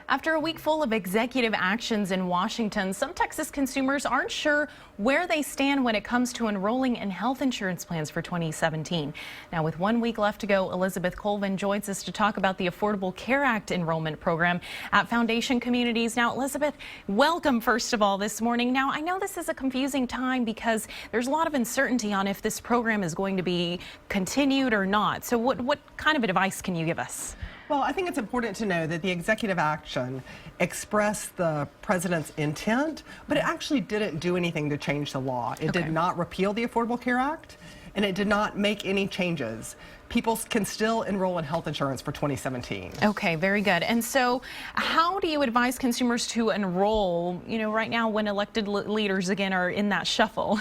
After a week full of executive actions in Washington, some Texas consumers aren't sure where they stand when it comes to enrolling in health insurance plans for 2017. Now, with 1 week left to go, Elizabeth Colvin joins us to talk about the Affordable Care Act enrollment program at Foundation Communities. Now, Elizabeth, welcome first of all this morning. Now, I know this is a confusing time because there's a lot of uncertainty on if this program is going to be continued or not. So what kind of advice can you give us? Well, I think it's important to know that the executive action expressed the president's intent, but it actually didn't do anything to change the law. It did not repeal the Affordable Care Act, and it did not make any changes. People can still enroll in health insurance for 2017. Okay, very good. And so how do you advise consumers to enroll, right now when elected leaders again are in that shuffle?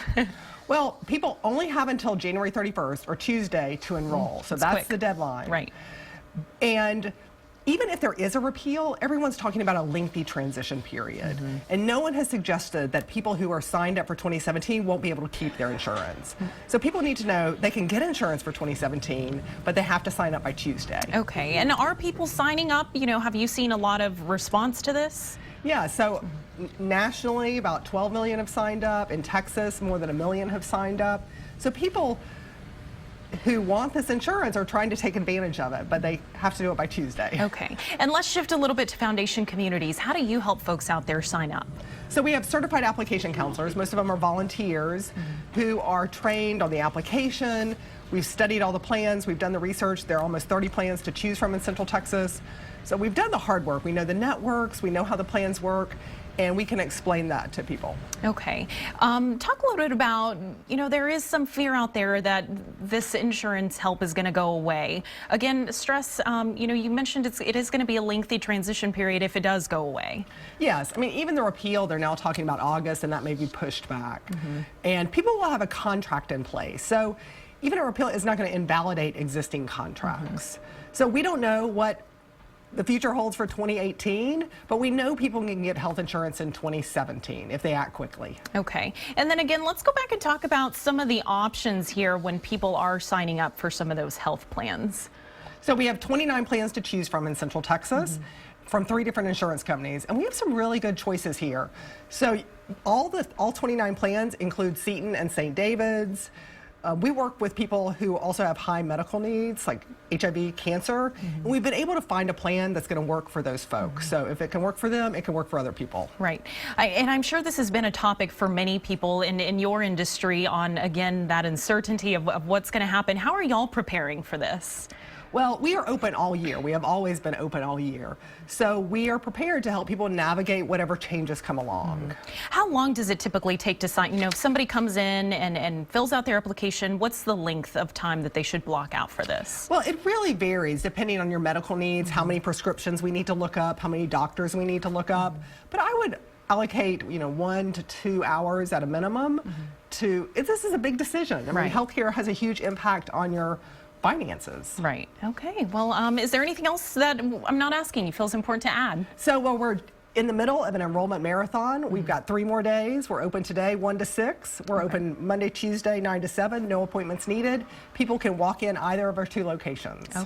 Well, people only have until January 31st or Tuesday to enroll. So that's quick. The deadline. Right. And even if there is a repeal, everyone's talking about a lengthy transition period. And no one has suggested that people who are signed up for 2017 won't be able to keep their insurance. So people need to know they can get insurance for 2017, but they have to sign up by Tuesday. Okay. And are people signing up? Have you seen a lot of response to this? Yeah, so nationally, about 12 million have signed up. In Texas, more than 1 million have signed up. So people who want this insurance are trying to take advantage of it, but they have to do it by Tuesday. Okay. And let's shift a little bit to Foundation Communities. How do you help folks out there sign up? So we have certified application counselors. Most of them are volunteers who are trained on the application. We've studied all the plans. We've done the research. There are almost 30 plans to choose from in Central Texas. So we've done the hard work. We know the networks. We know how the plans work. And we can explain that to people. Okay. Talk a little bit about, there is some fear out there that this insurance help is going to go away. Again, stress, you mentioned it is going to be a lengthy transition period if it does go away. Yes. I mean, even the repeal, they're now talking about August, and that may be pushed back. And people will have a contract in place. So even a repeal is not going to invalidate existing contracts. So we don't know what the future holds for 2018, but we know people can get health insurance in 2017 if they act quickly. Okay. And then again, let's go back and talk about some of the options here when people are signing up for some of those health plans. So we have 29 plans to choose from in Central Texas from 3 different insurance companies, and we have some really good choices here. So all 29 plans include Seton and St. David's. We work with people who also have high medical needs, like HIV, cancer, and we've been able to find a plan that's going to work for those folks. So if it can work for them, it can work for other people. Right. And I'm sure this has been a topic for many people in your industry on, again, that uncertainty of what's going to happen. How are y'all preparing for this? Well, we are open all year. We have always been open all year. So we are prepared to help people navigate whatever changes come along. How long does it typically take to sign? If somebody comes in and fills out their application, what's the length of time that they should block out for this? Well, it really varies depending on your medical needs, how many prescriptions we need to look up, how many doctors we need to look up. But I would allocate, 1 to 2 hours at a minimum to, this is a big decision. I mean, healthcare has a huge impact on your finances. Right. Okay. Well, is there anything else that I'm not asking you feels important to add? So, well, we're in the middle of an enrollment marathon. We've got 3 more days. We're open today, 1 to 6. We're open Monday, Tuesday, 9 to 7. No appointments needed. People can walk in either of our 2 locations. Okay.